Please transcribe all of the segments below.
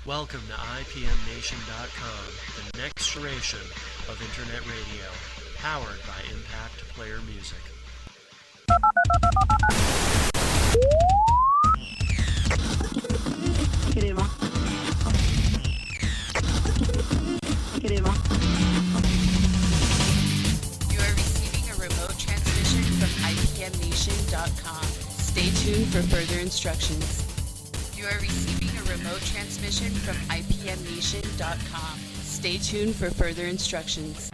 Welcome to IPMNation.com, the next generation of Internet radio, powered by Impact Player Music. You are receiving a remote transmission from IPMNation.com. Stay tuned for further instructions. You are receiving a remote transmission from IPMNation.com. Stay tuned for further instructions.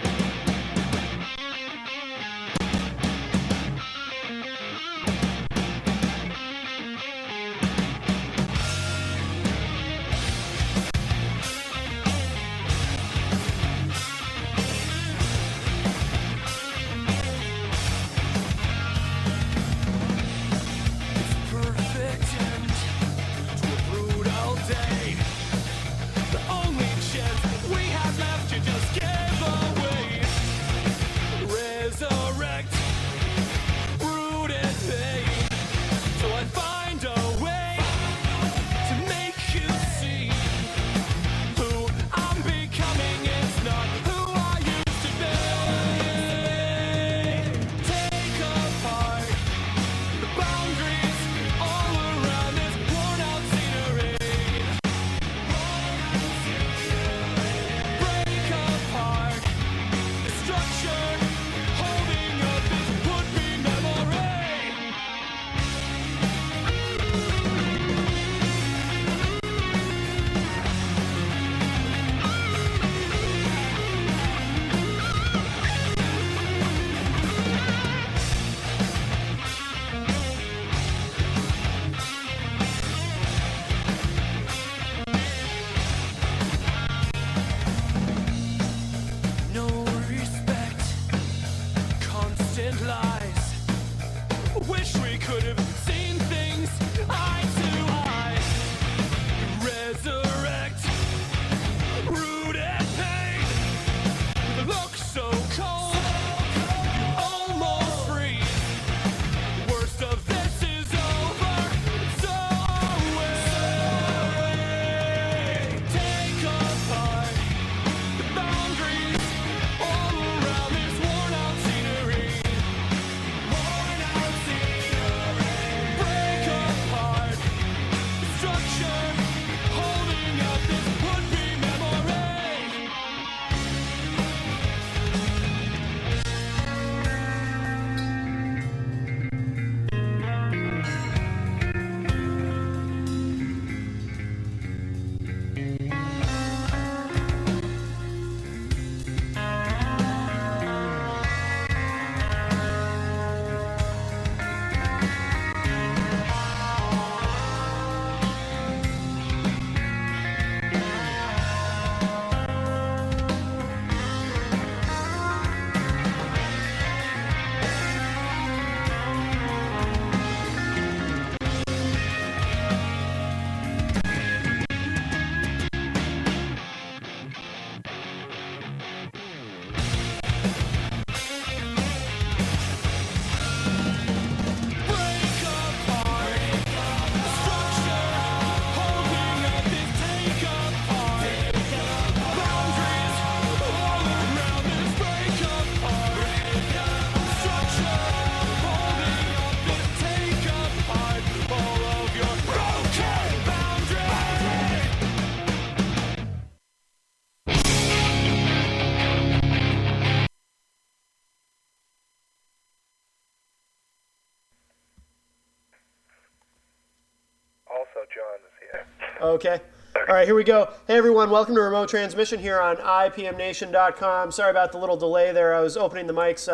Okay. All right, here we go. Hey, everyone. Welcome to Remote Transmission here on IPMNation.com. Sorry about the little delay there. I was opening the mics.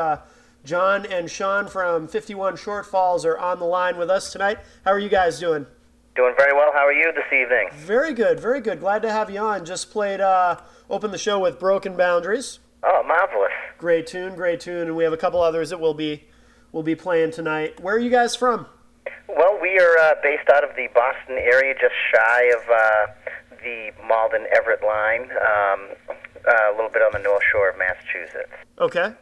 John and Sean from 51 Shortfalls are on the line with us tonight. How are you guys doing? Doing very well. How are you this evening? Very good, very good. Glad to have you on. Just played, opened the show with Broken Boundaries. Oh, marvelous. Great tune, and we have a couple others that we'll be playing tonight. Where are you guys from? Well, we are based out of the Boston area, just shy of the Malden-Everett line, a little bit on the North Shore of Massachusetts. Okay.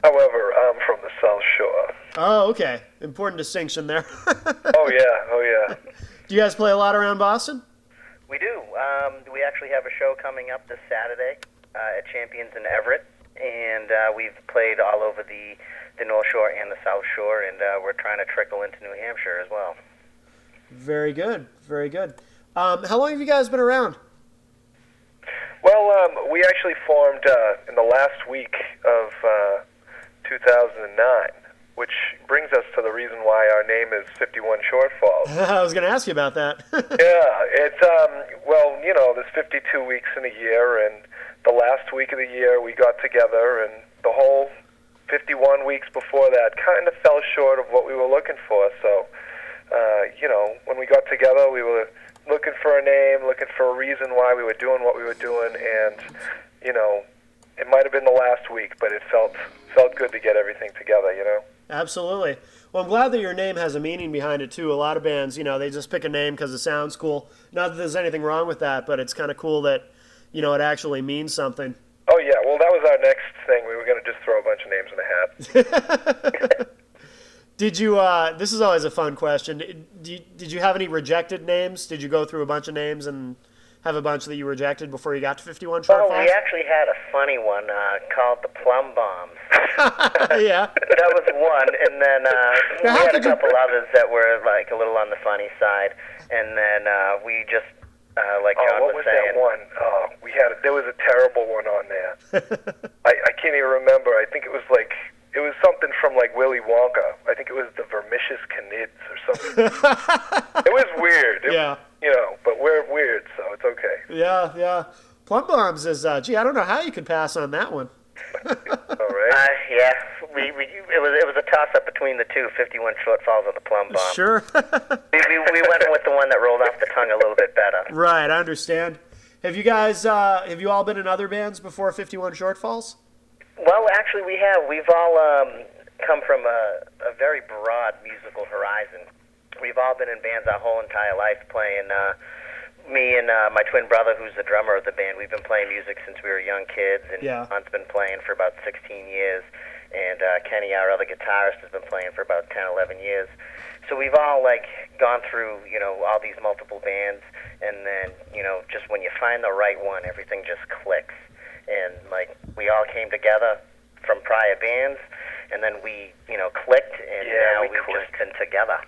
However, I'm from the South Shore. Oh, okay. Important distinction there. Oh, yeah. Do you guys play a lot around Boston? We do. We actually have a show coming up this Saturday at Champions in Everett, and we've played all over the North Shore and the South Shore, and we're trying to trickle into New Hampshire as well. Very good, very good. How long have you guys been around? Well, we actually formed in the last week of 2009, which brings us to the reason why our name is 51 Shortfalls. I was going to ask you about that. Yeah, it's, well, you know, there's 52 weeks in a year, and the last week of the year we got together, and the whole 51 weeks before that kind of fell short of what we were looking for. So, you know, when we got together, we were looking for a name, looking for a reason why we were doing what we were doing, and, you know, it might have been the last week, but it felt good to get everything together, you know? Absolutely. Well, I'm glad that your name has a meaning behind it, too. A lot of bands, you know, they just pick a name because it sounds cool. Not that there's anything wrong with that, but it's kind of cool that, you know, it actually means something. Oh, yeah. Well, that was our next thing. We were going to just throw a bunch of names in the hat. Did you, this is always a fun question. Did you have any rejected names? Did you go through a bunch of names and have a bunch that you rejected before you got to 51 Shortfalls? Well, we actually had a funny one called the Plum Bombs. Yeah. That was one, and then we had a couple others that were like a little on the funny side, and then we just like John what was saying. that one? There was a terrible one on there. I can't even remember. I think it was something from like Willy Wonka. I think it was the Vermicious Canids or something. It was weird. Yeah. You know, but we're weird, so it's okay. Yeah, yeah. Plum Bombs is, gee, I don't know how you could pass on that one. All right. Yeah, it was a toss-up between the two, 51 Shortfalls or the Plum Bomb. Sure. we went with the one that rolled off the tongue a little bit better. Right, I understand. Have you guys, have you all been in other bands before 51 Shortfalls? Well, actually, we have. We've all come from a very broad musical horizon. We've all been in bands our whole entire life playing. Me and my twin brother, who's the drummer of the band, we've been playing music since we were young kids, and John's been playing for about 16 years, and Kenny, our other guitarist, has been playing for about 10, 11 years. So we've all, like, gone through, you know, all these multiple bands, and then, you know, just when you find the right one, everything just clicks. And, like, we all came together from prior bands, and then we, you know, clicked, and now we've just been together.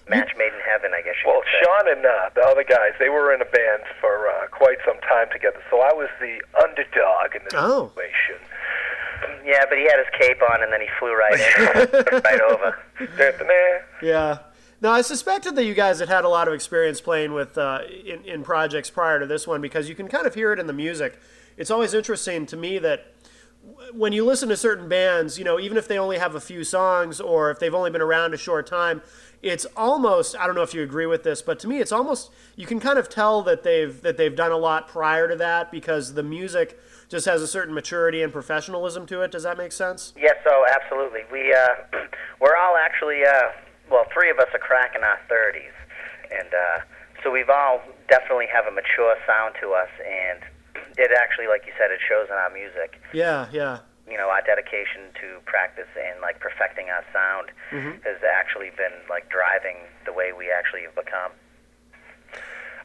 Match made in heaven, I guess you could say. Sean and the other guys, they were in a band for quite some time together, so I was the underdog in this situation. Yeah, but he had his cape on, and then he flew right in, right over. Yeah. Now, I suspected that you guys had a lot of experience playing with in projects prior to this one, because you can kind of hear it in the music. It's always interesting to me that when you listen to certain bands, you know, even if they only have a few songs or if they've only been around a short time, it's almost, I don't know if you agree with this, but to me it's almost, you can kind of tell that they've done a lot prior to that, because the music just has a certain maturity and professionalism to it. Does that make sense? Yes, so absolutely. We're all actually, well, three of us are cracking our 30s, and so we've all definitely have a mature sound to us, and it actually, like you said, it shows in our music. Yeah, yeah. You know, our dedication to practice and, like, perfecting our sound has actually been, like, driving the way we actually have become.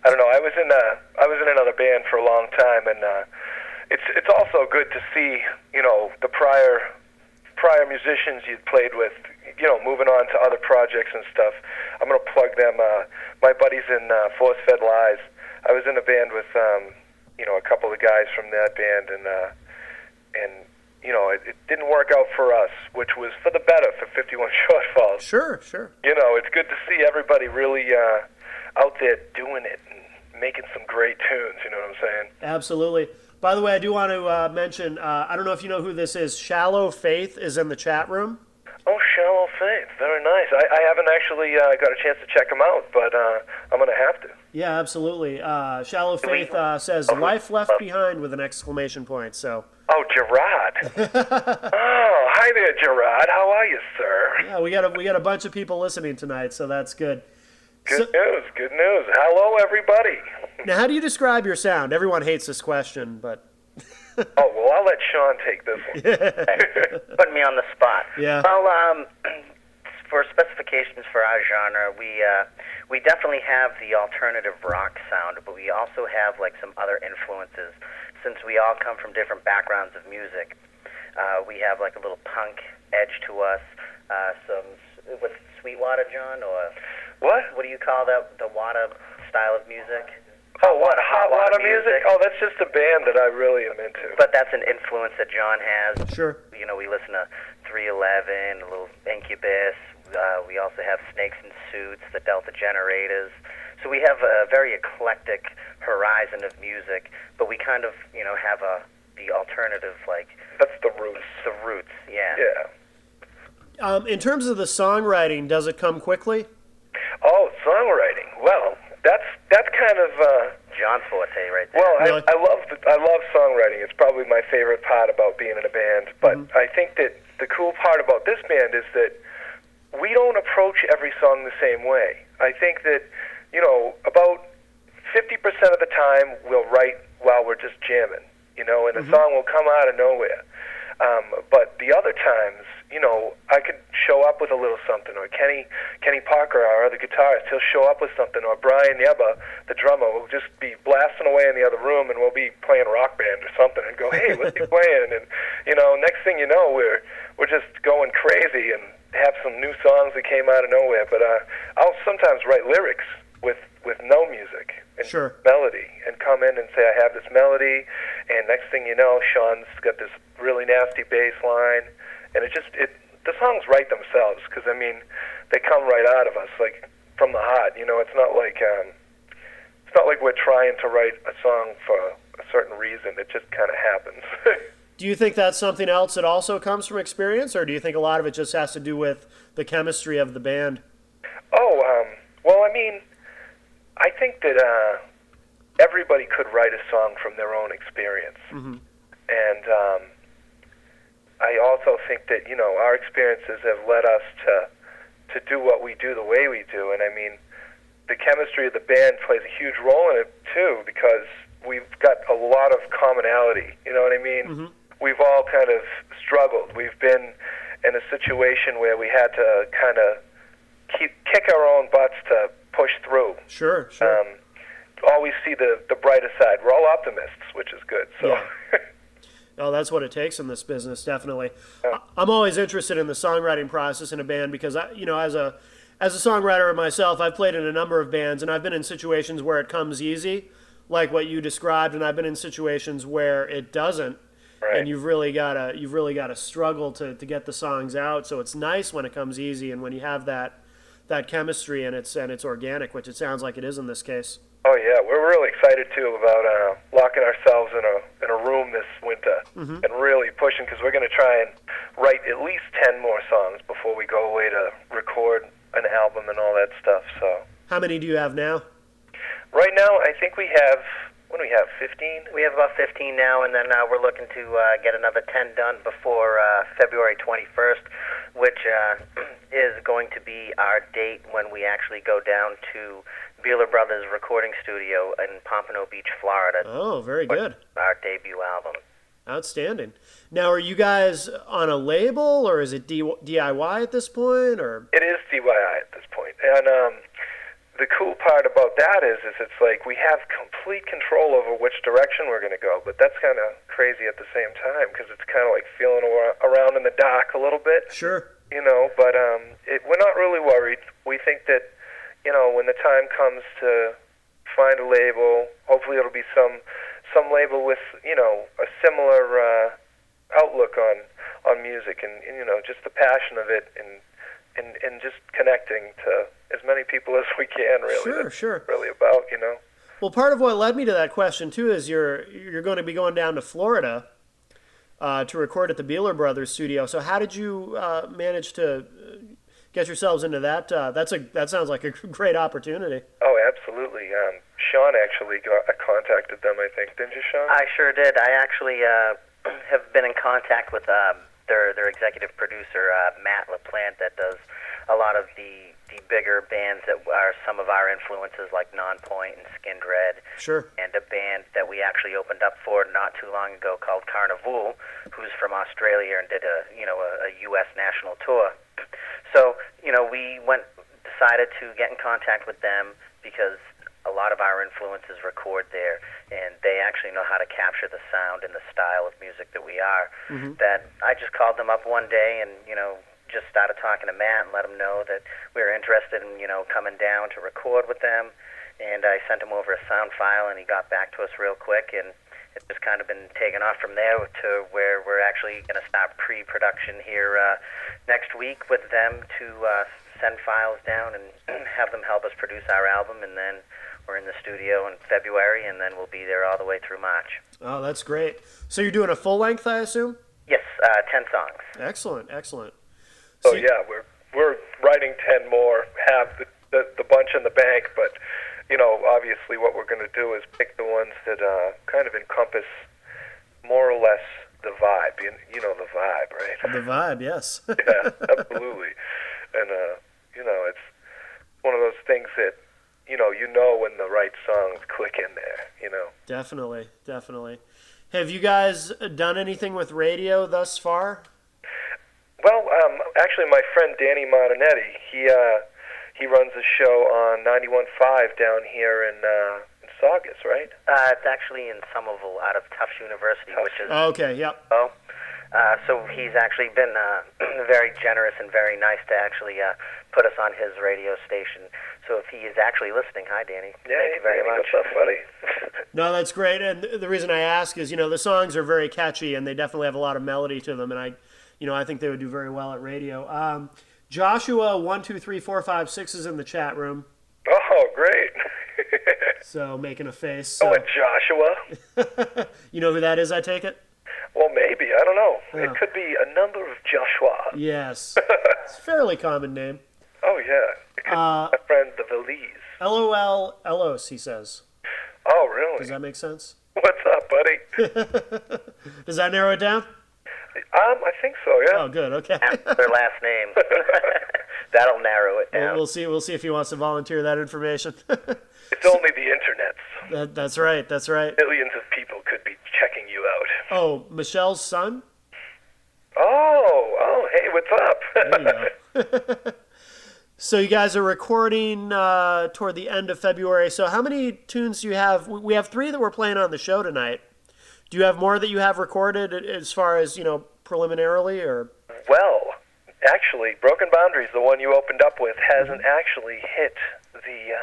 I don't know. I was in another band for a long time, and it's also good to see, you know, the prior musicians you'd played with, you know, moving on to other projects and stuff. I'm gonna plug them. My buddies in Force Fed Lies. I was in a band with, you know, a couple of guys from that band, and you know, it didn't work out for us, which was for the better for 51 Shortfalls. Sure, sure. You know, it's good to see everybody really out there doing it and making some great tunes, you know what I'm saying? Absolutely. By the way, I do want to mention, I don't know if you know who this is, Shallow Faith is in the chat room. Oh, Shallow Faith. Very nice. I haven't actually got a chance to check them out, but I'm going to have to. Yeah, absolutely. Shallow Faith says, "Life Left Behind" with an exclamation point, so... Oh, Gerard. Oh, hi there, Gerard. How are you, sir? Yeah, we got a bunch of people listening tonight, so that's good. Good news, good news. Hello, everybody. Now, how do you describe your sound? Everyone hates this question, but... Oh, well, I'll let Sean take this one. Putting me on the spot. Yeah. Well, for specifications for our genre, we definitely have the alternative rock sound, but we also have like some other influences. Since we all come from different backgrounds of music, we have like a little punk edge to us. Some what's Sweetwater, John, or What? what do you call that? The Wada style of music? Oh, what? Hot water music? Oh, that's just a band that I really am into. But that's an influence that John has. Sure. You know, we listen to 311, a little Incubus. We also have Snakes in Suits, the Delta Generators. So we have a very eclectic horizon of music, but we kind of, you know, have the alternative, like... That's the roots. The roots, yeah. Yeah. In terms of the songwriting, does it come quickly? Oh, songwriting. Well, that's kind of... John's forte right there. Well, Really? I love songwriting. It's probably my favorite part about being in a band. But I think that the cool part about this band is that we don't approach every song the same way. I think that, you know, about 50% of the time we'll write while we're just jamming, you know, and the song will come out of nowhere. But the other times, you know, I could show up with a little something, or Kenny Parker, our other guitarist, he'll show up with something, or Brian Yeba, the drummer, will just be blasting away in the other room, and we'll be playing Rock Band or something, and go, hey, what's he playing? And, you know, next thing you know, we're just going crazy and have some new songs that came out of nowhere. But I'll sometimes write lyrics with no music and Sure. melody, and come in and say, I have this melody, and next thing you know, Sean's got this really nasty bass line, and the songs write themselves, because, I mean, they come right out of us, like, from the heart, you know. It's not like we're trying to write a song for a certain reason. It just kind of happens. Do you think that's something else that also comes from experience, or do you think a lot of it just has to do with the chemistry of the band? Well, I mean, I think that everybody could write a song from their own experience. And I also think that, you know, our experiences have led us to do what we do the way we do. And I mean, the chemistry of the band plays a huge role in it, too, because we've got a lot of commonality. You know what I mean? We've all kind of struggled. We've been in a situation where we had to kind of kick our own butts to push through. Sure. Always see the brighter side. We're all optimists, which is good. So. Yeah. Oh, that's what it takes in this business, definitely. I'm always interested in the songwriting process in a band because, you know, as a songwriter myself, I've played in a number of bands, and I've been in situations where it comes easy, like what you described, and I've been in situations where it doesn't, Right. and you've really got to struggle to get the songs out. So it's nice when it comes easy and when you have that chemistry and it's organic, which it sounds like it is in this case. Oh yeah, we're really excited too about locking ourselves in a room this winter and really pushing, because we're going to try and write at least 10 more songs before we go away to record an album and all that stuff. So How many do you have now? right now, I think we have 15. We have about 15 now, and then we're looking to get another 10 done before February 21st, which is going to be our date when we actually go down to Beeler Brothers recording studio in Pompano Beach, Florida. Oh, very good. Our debut album. Outstanding. Now, are you guys on a label, or is it DIY at this point, or? It is DIY at this point. And the cool part about that is it's like we have complete control over which direction we're going to go, but that's kind of crazy at the same time, because it's kind of like feeling around in the dark a little bit. Sure. You know, but we're not really worried. We think that, you know, when the time comes to find a label, hopefully it'll be some label with, you know, a similar outlook on music, and, you know, just the passion of it, and just connecting to as many people as we can, really. Sure, That's sure. really about, you know. Well, part of what led me to that question too is you're going to be going down to Florida to record at the Beeler Brothers studio. So how did you manage to get yourselves into that? That sounds like a great opportunity. Oh, absolutely. Sean actually contacted them, I think. Didn't you, Sean? I sure did. I actually have been in contact with their executive producer, Matt LaPlante, that does a lot of the bigger bands that are some of our influences, like Nonpoint and Skinned Red. Sure. And a band that we actually opened up for not too long ago called Carnival, who's from Australia and did a U.S. national tour. So, we decided to get in contact with them because a lot of our influences record there, and they actually know how to capture the sound and the style of music that we are. That I just called them up one day and, just started talking to Matt and let him know that we were interested in, coming down to record with them. And I sent him over a sound file, and he got back to us real quick, and it's just kind of been taken off from there to where we're actually going to start pre-production here next week with them to send files down and have them help us produce our album, and then we're in the studio in February, and then we'll be there all the way through March. Oh, that's great. So you're doing a full length, I assume? Yes, 10 songs. Excellent, excellent. So yeah, we're writing 10 more, have the bunch in the bank, but obviously what we're going to do is pick the ones that kind of encompass more or less the vibe. You know the vibe, right? The vibe, yes. Yeah, absolutely. And it's one of those things that you know when the right songs click in there. Definitely, definitely. Have you guys done anything with radio thus far? Well, actually, my friend Danny Montinetti, he runs a show on 91.5 down here in Saugus, right? It's actually in Somerville out of Tufts University, which is... Oh, okay, yep. So he's actually been very generous and very nice to actually put us on his radio station. So if he is actually listening, hi, Danny. Yeah, Thank you very much. What's up, buddy? No, that's great. And the reason I ask is, the songs are very catchy, and they definitely have a lot of melody to them, and I think they would do very well at radio. Joshua 12345 is in the chat room. Oh, great! So making a face. Oh, So. and Joshua. You know who that is? I take it. Well, maybe, I don't know. Oh. It could be a number of Joshua. Yes, it's a fairly common name. Oh yeah, it could be my friend the Valise. LOL Elos, he says. Oh really? Does that make sense? What's up, buddy? Does that narrow it down? I think so. Yeah. Oh, good. Okay. Their last name. That'll narrow it down. We'll see. We'll see if he wants to volunteer that information. It's only the internet. That's right. That's right. Millions of people could be checking you out. Oh, Michelle's son. Oh, hey, what's up? There you go. So you guys are recording toward the end of February. So how many tunes do you have? We have 3 that we're playing on the show tonight. Do you have more that you have recorded as far as, preliminarily, or? Well, actually, Broken Boundaries, the one you opened up with, hasn't actually hit the,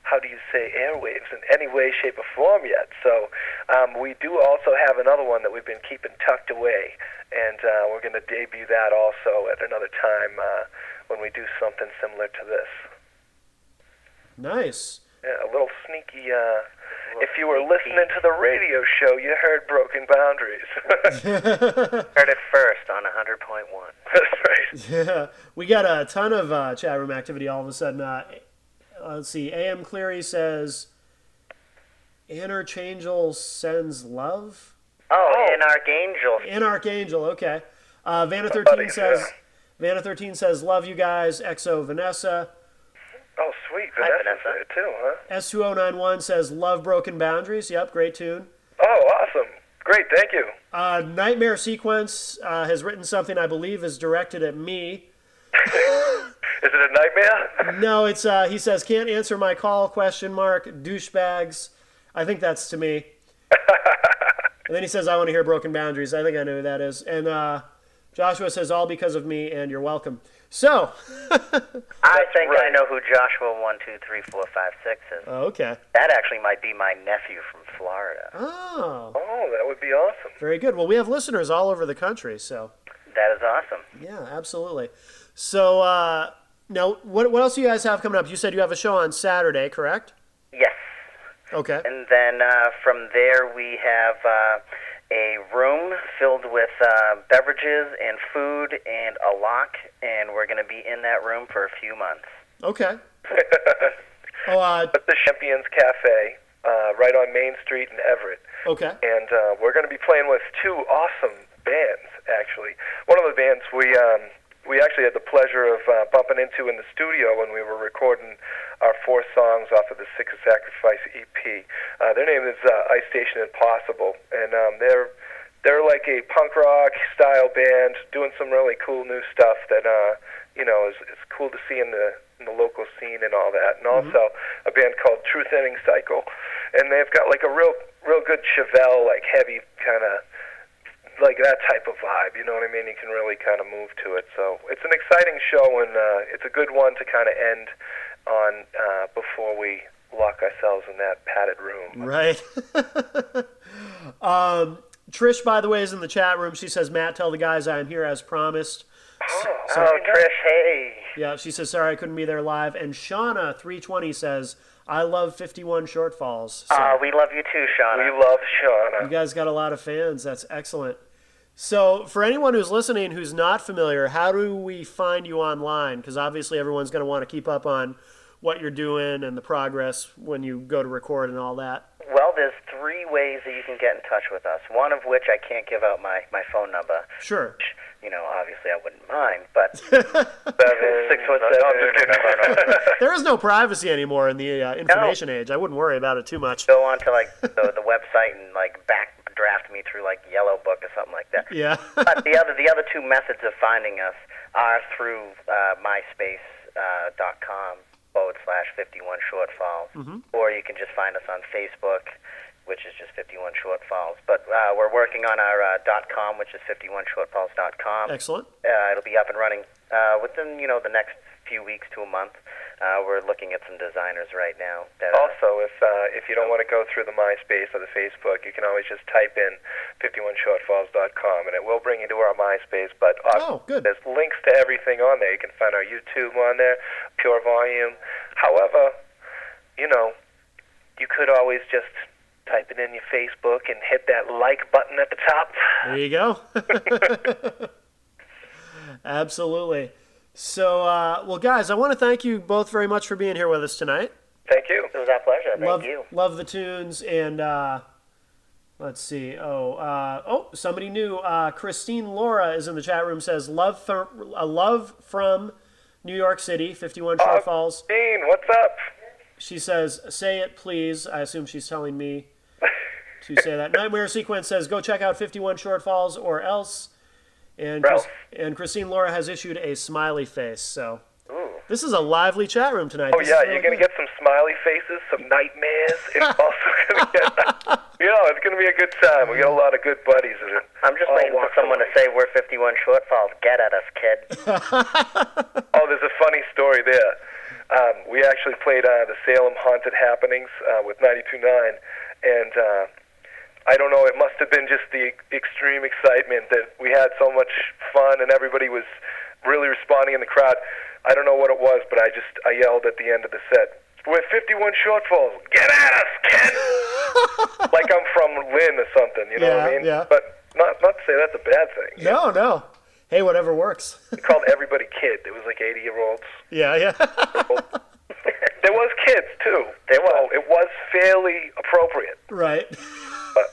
how do you say, airwaves in any way, shape, or form yet. So we do also have another one that we've been keeping tucked away, and we're going to debut that also at another time when we do something similar to this. Nice. Yeah, a little sneaky. If you were listening to the radio show, you heard Broken Boundaries. Heard it first on 100.1. That's right. Yeah, we got a ton of chat room activity all of a sudden. Let's see. A.M. Cleary says, Anarchangel sends love? Oh, in Archangel. In Archangel, okay. Vanna buddy, 13 says, yeah. Vanna 13 says, love you guys. XO Vanessa. Oh, sweet. Hi, Vanessa's Vanessa. there too, huh? S2091 says, love Broken Boundaries. Yep, great tune. Oh, awesome. Great, thank you. Nightmare Sequence has written something I believe is directed at me. Is it a nightmare? No, it's he says, can't answer my call, ? Douchebags. I think that's to me. And then he says, I want to hear Broken Boundaries. I think I know who that is. And Joshua says, all because of me, and you're welcome. So. I think right. I know who Joshua 12345 is. Oh, okay. That actually might be my nephew from Florida. Oh. Oh, that would be awesome. Very good. Well, we have listeners all over the country, so. That is awesome. Yeah, absolutely. So, now, what else do you guys have coming up? You said you have a show on Saturday, correct? Yes. Okay. And then from there we have a room filled with beverages and food and a lock, and we're going to be in that room for a few months. Okay. At the Champions Cafe, right on Main Street in Everett. Okay. And we're going to be playing with 2 awesome bands, actually. One of the bands we actually had the pleasure of bumping into in the studio when we were recording our 4 songs off of the Sick of Sacrifice EP. Their name is Ice Station Impossible, and they're like a punk rock style band doing some really cool new stuff that is cool to see in the local scene and all that. And also a band called Truth Ending Cycle, and they've got like a real good Chevelle, like heavy kind of like that type of vibe. You know what I mean? You can really kind of move to it. So it's an exciting show, and it's a good one to kind of end on before we lock ourselves in that padded room. Right. Trish, by the way, is in the chat room. She says, Matt, tell the guys I am here as promised. Trish, hey. Yeah, she says, sorry I couldn't be there live. And Shauna320 says, I love 51 Shortfalls. So We love you too, Shauna. We love Shauna. you guys got a lot of fans. That's excellent. So for anyone who's listening who's not familiar, how do we find you online? Because obviously everyone's going to want to keep up on what you're doing and the progress when you go to record and all that. Well, there's 3 ways that you can get in touch with us. One of which I can't give out my phone number. Sure. Obviously I wouldn't mind, but 617. There is no privacy anymore in the information age. I wouldn't worry about it too much. Go on to the website and backdraft me through Yellow Book or something like that. Yeah. But the other 2 methods of finding us are through myspace.com/51 Shortfalls, or you can just find us on Facebook, which is just 51 Shortfalls. But we're working on our .com, which is 51shortfalls.com. Excellent. It'll be up and running within the next few weeks to a month. We're looking at some designers right now. Also, if you don't want to go through the MySpace or the Facebook, you can always just type in 51shortfalls.com, and it will bring you to our MySpace. But good. There's links to everything on there. You can find our YouTube on there, Pure Volume. However, you could always just type it in your Facebook and hit that like button at the top. There you go. Absolutely. So, well, guys, I want to thank you both very much for being here with us tonight. Thank you. It was our pleasure. Thank you. Love the tunes, and let's see. Somebody new. Christine Laura is in the chat room. Says love from New York City, 51 Shortfalls. Christine, what's up? She says, say it, please. I assume she's telling me to say that. Nightmare Sequence says, go check out 51 Shortfalls or else. And Christine Laura has issued a smiley face. So this is a lively chat room tonight. Oh, yeah, you're going to get some smiley faces, some nightmares. It's also going to get, it's going to be a good time. We got a lot of good buddies. I'm just waiting for someone to say, we're 51 Shortfalls. Get at us, kid. Oh, there's a funny story there. We actually played the Salem Haunted Happenings with 92.9, and I don't know, it must have been just the extreme excitement that we had so much fun and everybody was really responding in the crowd. I don't know what it was, but I yelled at the end of the set, we're 51 Shortfalls, get at us, kid! Like I'm from Lynn or something, you know what I mean? Yeah. But not to say that's a bad thing. No. Hey, whatever works. We called everybody kid. There was like 80-year-olds. Yeah. There was kids, too. So it was fairly appropriate. Right. But,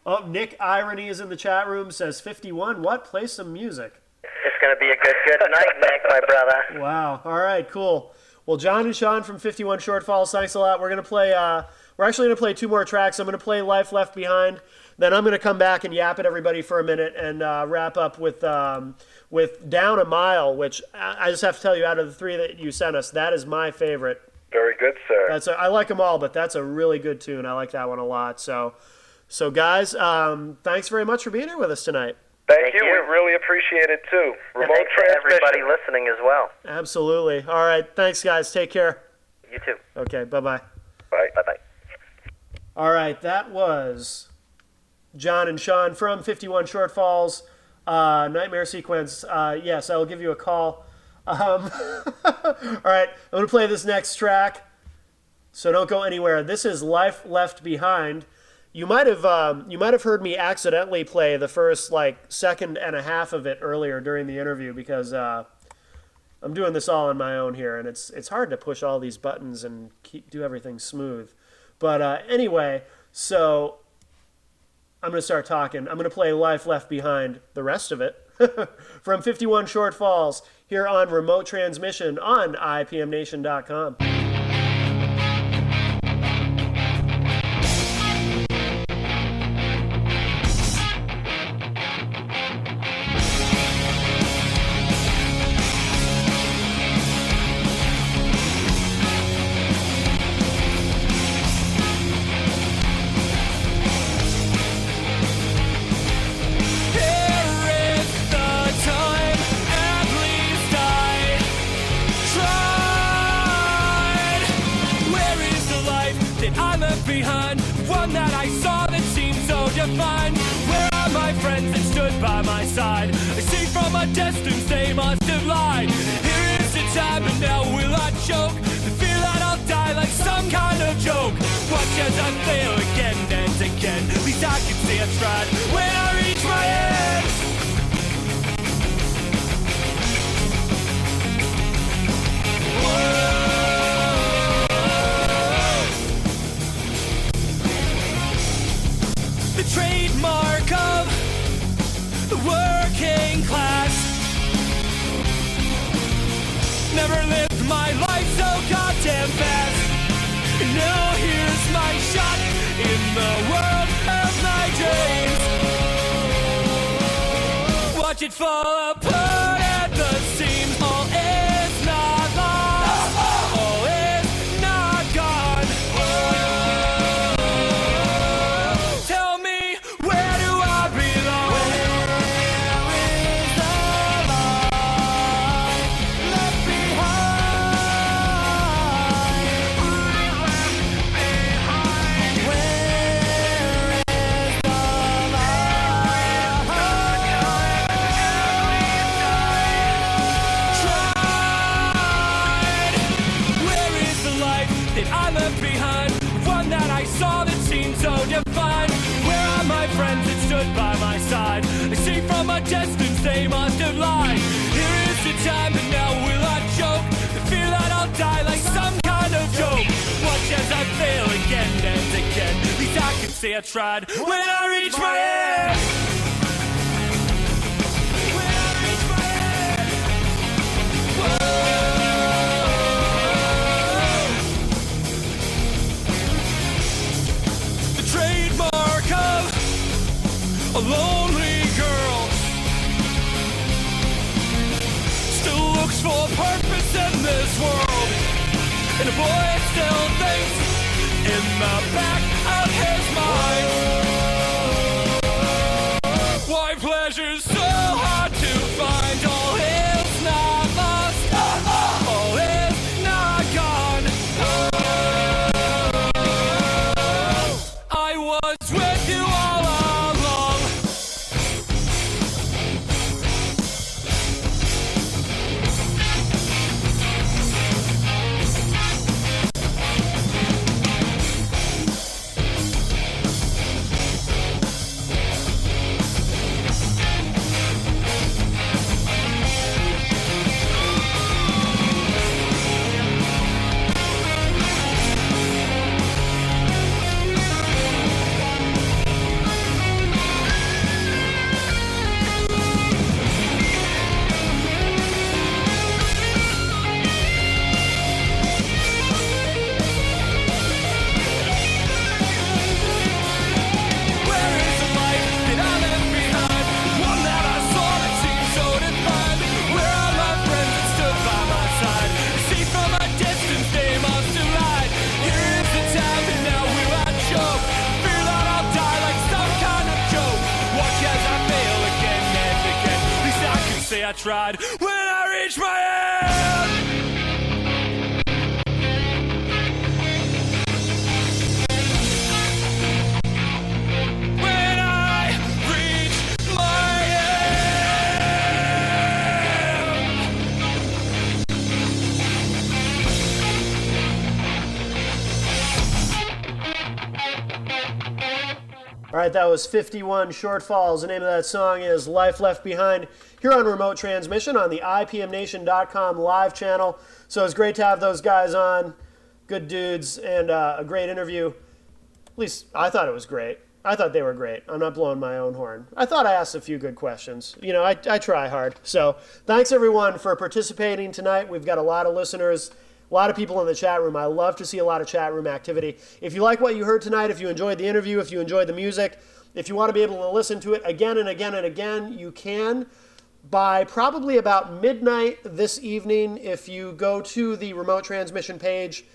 Oh, Nick Irony is in the chat room, says 51. What? Play some music. It's going to be a good night, Nick, my brother. Wow. All right, cool. Well, John and Sean from 51 Shortfalls, thanks a lot. We're going to play, we're actually going to play 2 more tracks. I'm going to play Life Left Behind. Then I'm going to come back and yap at everybody for a minute and wrap up with Down a Mile, which I just have to tell you, out of the 3 that you sent us, that is my favorite. Very good, sir. I like them all, but that's a really good tune. I like that one a lot. So guys, thanks very much for being here with us tonight. Thank you. We really appreciate it, too. Remote thanks to everybody listening as well. Absolutely. All right. Thanks, guys. Take care. You too. Okay. Bye-bye. Bye. Bye-bye. All right. That was John and Sean from 51 Shortfalls. Nightmare Sequence. Yes, I will give you a call. All right. I'm going to play this next track, so don't go anywhere. This is Life Left Behind. You might have heard me accidentally play the first second and a half of it earlier during the interview because I'm doing this all on my own here, and it's hard to push all these buttons and do everything smooth. But anyway, so I'm going to start talking. I'm going to play Life Left Behind, the rest of it, from 51 Shortfalls here on Remote Transmission on IPMNation.com. that I left behind, one that I saw that seemed so defined. Where are my friends that stood by my side? I see from a distance they must have lied. Here is the time, and now will I choke? The fear that I'll die like some kind of joke. Watch as I fail again and again. At least I can say I tried when I reach my end. The trademark of the working class. Never lived my life so goddamn fast. And now here's my shot in the world of my dreams. Watch it fall apart at the seams. All is not lost. All is not gone. Tell me, where do I belong? Where is the line left behind? Where is the Where is the life that I left behind? One that I saw that seemed so defined. Where are my friends that stood by my side? I see from a distance they must have lied. Here is the time, and now will I choke? The fear that I'll die like some kind of joke. Watch as I fail again and again. At least I can say I tried when I reach my end. When I reach my end. Whoa. The trademark of a lonely girl still looks for purpose in this world, and a boy still thinks in the back of his mind, why pleasure's so hard to find. All is not lost, all is not gone. I was with you all along. I tried when I reached my end. When I reach my All right, that was 51 Shortfalls. The name of that song is Life Left Behind, here on Remote Transmission on the IPMNation.com live channel. So it's great to have those guys on. Good dudes, and a great interview. At least I thought it was great. I thought they were great. I'm not blowing my own horn. I thought I asked a few good questions. You know, I try hard. So thanks, everyone, for participating tonight. We've got a lot of listeners, a lot of people in the chat room. I love to see a lot of chat room activity. If you like what you heard tonight, if you enjoyed the interview, if you enjoyed the music, if you want to be able to listen to it again and again and again, you can. By probably about midnight this evening, if you go to the remote transmission page,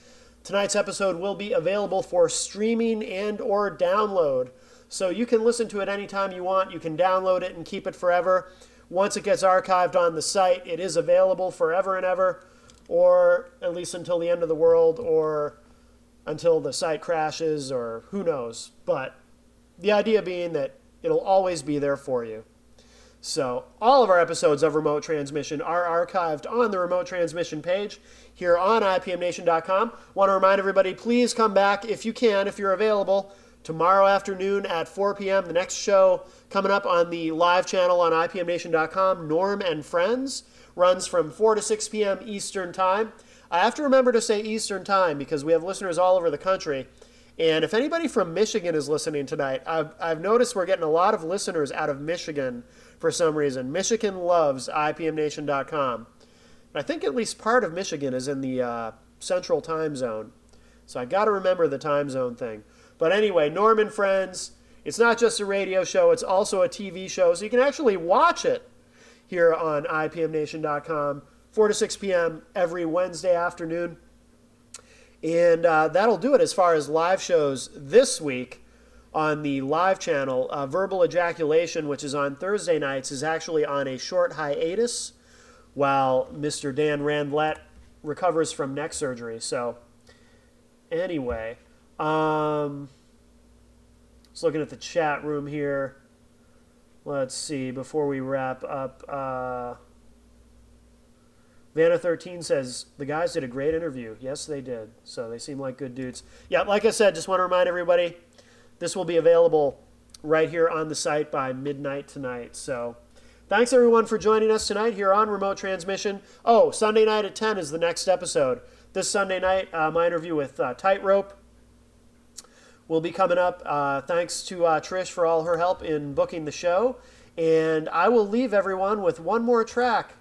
tonight's episode will be available for streaming and or download. So you can listen to it anytime you want. You can download it and keep it forever. Once it gets archived on the site, it is available forever and ever, or at least until the end of the world, or until the site crashes or who knows. But the idea being that it'll always be there for you. So all of our episodes of Remote Transmission are archived on the Remote Transmission page here on IPMNation.com. Want to remind everybody, please come back if you can, if you're available, tomorrow afternoon at 4 p.m. The next show coming up on the live channel on IPMNation.com, Norm and Friends, runs from 4 to 6 p.m. Eastern Time. I have to remember to say Eastern Time because we have listeners all over the country. And if anybody from Michigan is listening tonight, I've noticed we're getting a lot of listeners out of Michigan for some reason. Michigan loves IPMNation.com. I think at least part of Michigan is in the central time zone. So I got to remember the time zone thing. But anyway, Norm and Friends, it's not just a radio show, it's also a TV show. So you can actually watch it here on IPMNation.com, 4 to 6 p.m. every Wednesday afternoon. And that'll do it as far as live shows this week on the live channel. Verbal Ejaculation, which is on Thursday nights, is actually on a short hiatus while Mr. Dan Randlett recovers from neck surgery. So anyway, just looking at the chat room here. Let's see, before we wrap up, Vanna13 says, the guys did a great interview. Yes, they did. So they seem like good dudes. Yeah, like I said, just want to remind everybody, this will be available right here on the site by midnight tonight. So thanks, everyone, for joining us tonight here on Remote Transmission. Oh, Sunday night at 10 is the next episode. This Sunday night, my interview with Tightrope will be coming up. Thanks to Trish for all her help in booking the show. And I will leave everyone with one more track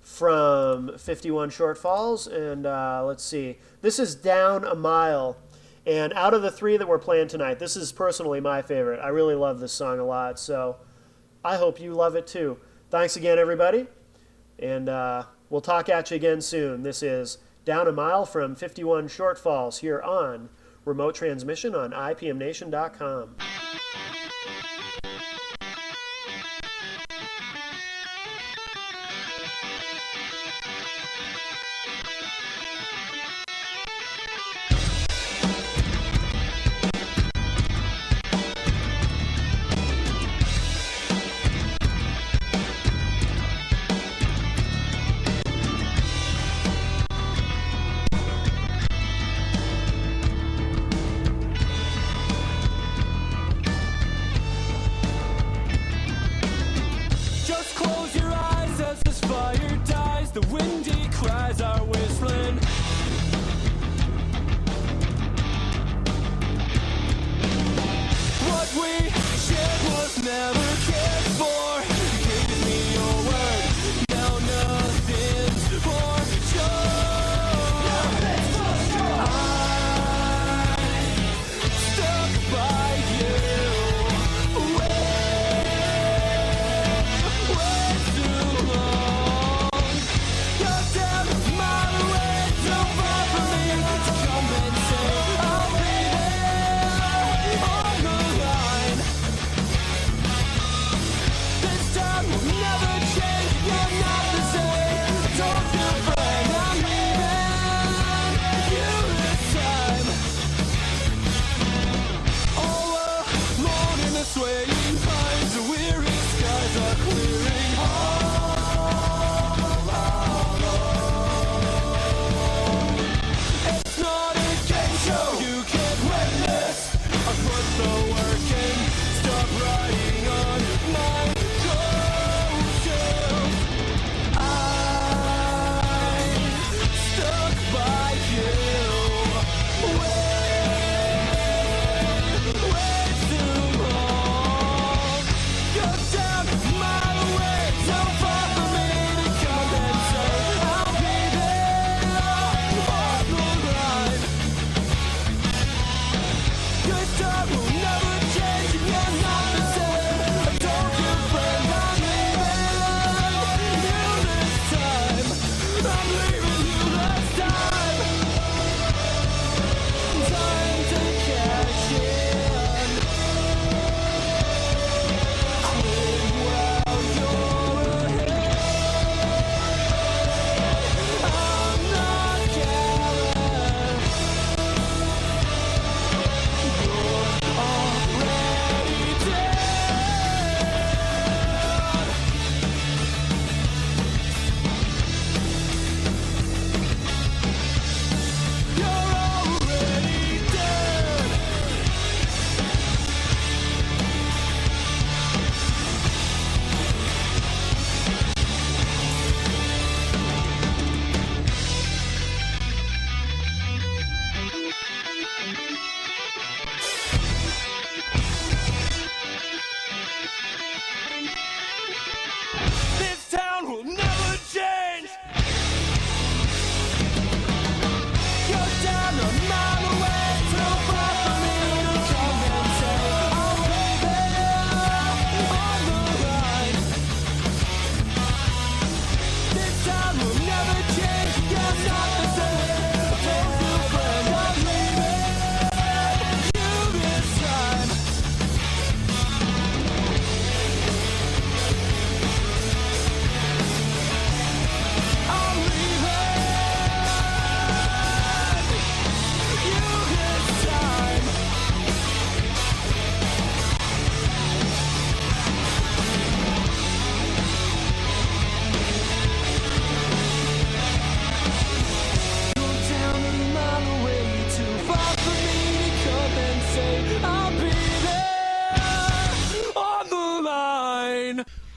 from 51 Shortfalls. And let's see. This is Down a Mile. And out of the three that we're playing tonight, this is personally my favorite. I really love this song a lot. So I hope you love it too. Thanks again, everybody. And we'll talk at you again soon. This is Down a Mile from 51 Shortfalls here on Remote Transmission on IPMNation.com.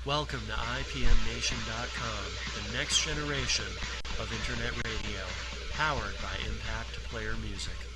Welcome to IPMNation.com, the next generation of Internet radio, powered by Impact Player Music.